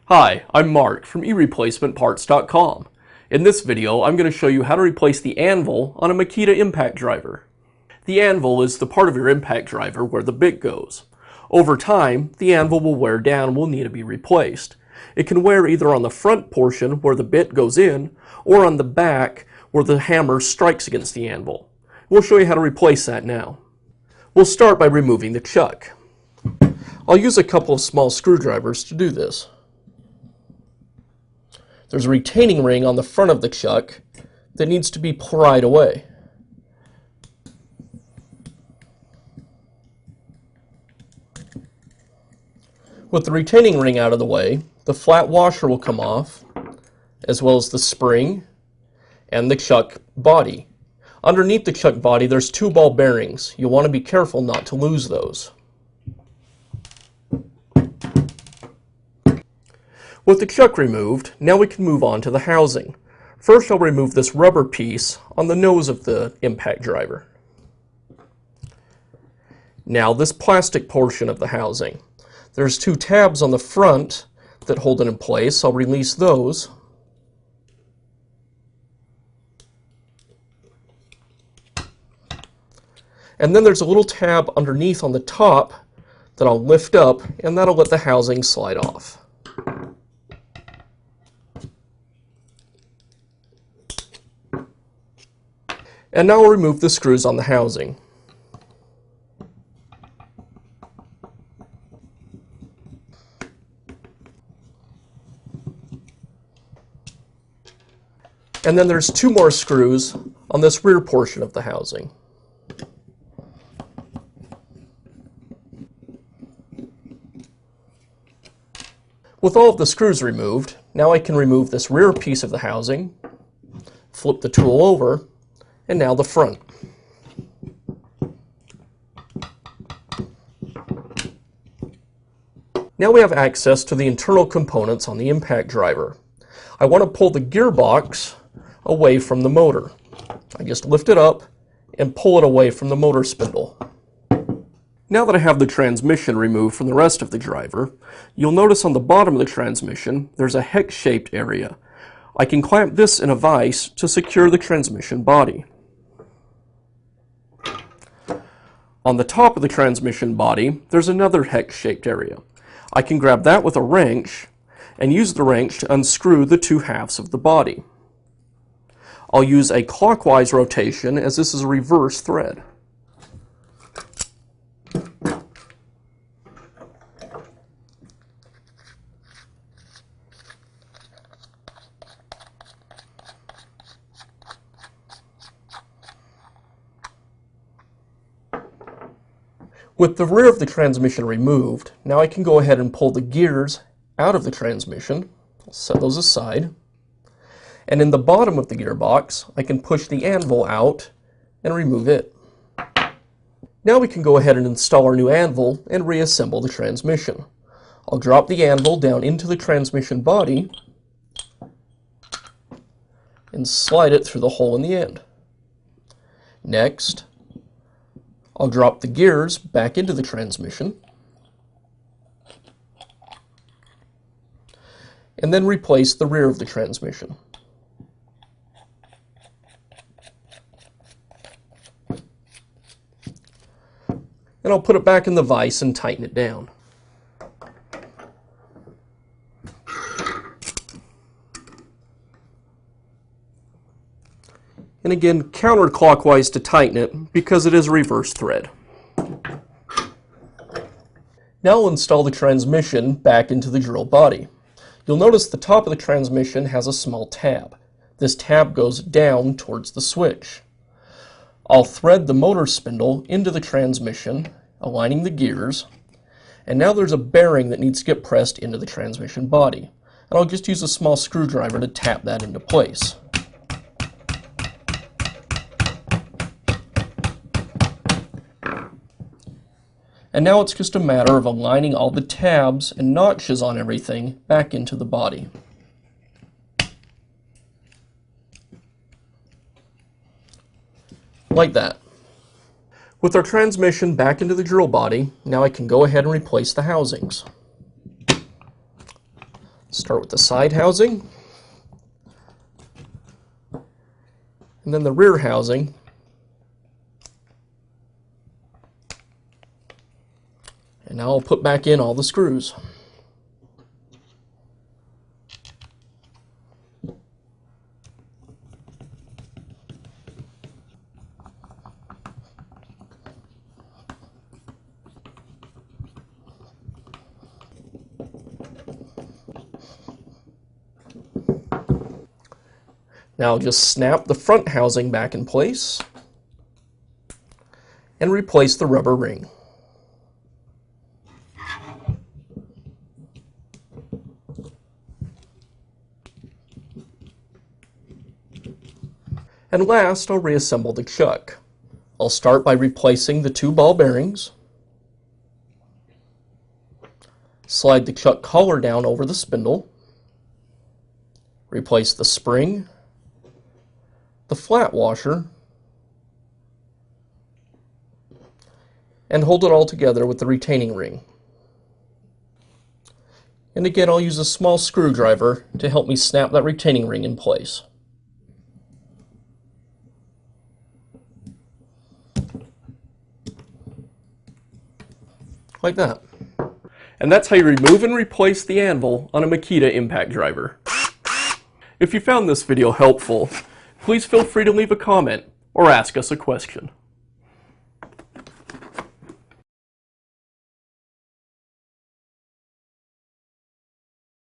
Hi, I'm Mark from eReplacementParts.com. In this video, I'm going to show you how to replace the anvil on a Makita impact driver. The anvil is the part of your impact driver where the bit goes. Over time, the anvil will wear down and will need to be replaced. It can wear either on the front portion where the bit goes in, or on the back where the hammer strikes against the anvil. We'll show you how to replace that now. We'll start by removing the chuck. I'll use a couple of small screwdrivers to do this. There's a retaining ring on the front of the chuck that needs to be pried away. With the retaining ring out of the way, the flat washer will come off, as well as the spring and the chuck body. Underneath the chuck body, there's two ball bearings. You'll want to be careful not to lose those. With the chuck removed, now we can move on to the housing. First, I'll remove this rubber piece on the nose of the impact driver. Now, this plastic portion of the housing. There's two tabs on the front that hold it in place. I'll release those. And then there's a little tab underneath on the top that I'll lift up, and that'll let the housing slide off. And now I'll remove the screws on the housing. And then there's two more screws on this rear portion of the housing. With all of the screws removed, now I can remove this rear piece of the housing, flip the tool over, and now the front. Now we have access to the internal components on the impact driver. I want to pull the gearbox away from the motor. I just lift it up and pull it away from the motor spindle. Now that I have the transmission removed from the rest of the driver, you'll notice on the bottom of the transmission there's a hex-shaped area. I can clamp this in a vise to secure the transmission body. On the top of the transmission body, there's another hex-shaped area. I can grab that with a wrench and use the wrench to unscrew the two halves of the body. I'll use a clockwise rotation as this is a reverse thread. With the rear of the transmission removed, now I can go ahead and pull the gears out of the transmission. I'll set those aside. And in the bottom of the gearbox, I can push the anvil out and remove it. Now we can go ahead and install our new anvil and reassemble the transmission. I'll drop the anvil down into the transmission body and slide it through the hole in the end. Next, I'll drop the gears back into the transmission and then replace the rear of the transmission. And I'll put it back in the vise and tighten it down. And again, counterclockwise to tighten it because it is a reverse thread. Now I'll install the transmission back into the drill body. You'll notice the top of the transmission has a small tab. This tab goes down towards the switch. I'll thread the motor spindle into the transmission, aligning the gears, and now there's a bearing that needs to get pressed into the transmission body. And I'll just use a small screwdriver to tap that into place. And now it's just a matter of aligning all the tabs and notches on everything back into the body. Like that. With our transmission back into the drill body, now I can go ahead and replace the housings. Start with the side housing, and then the rear housing, and now I'll put back in all the screws. Now just snap the front housing back in place and replace the rubber ring. And last, I'll reassemble the chuck. I'll start by replacing the 2 ball bearings. Slide the chuck collar down over the spindle. Replace the spring, the flat washer, and hold it all together with the retaining ring. And again, I'll use a small screwdriver to help me snap that retaining ring in place. Like that. And that's how you remove and replace the anvil on a Makita impact driver. If you found this video helpful, please feel free to leave a comment or ask us a question.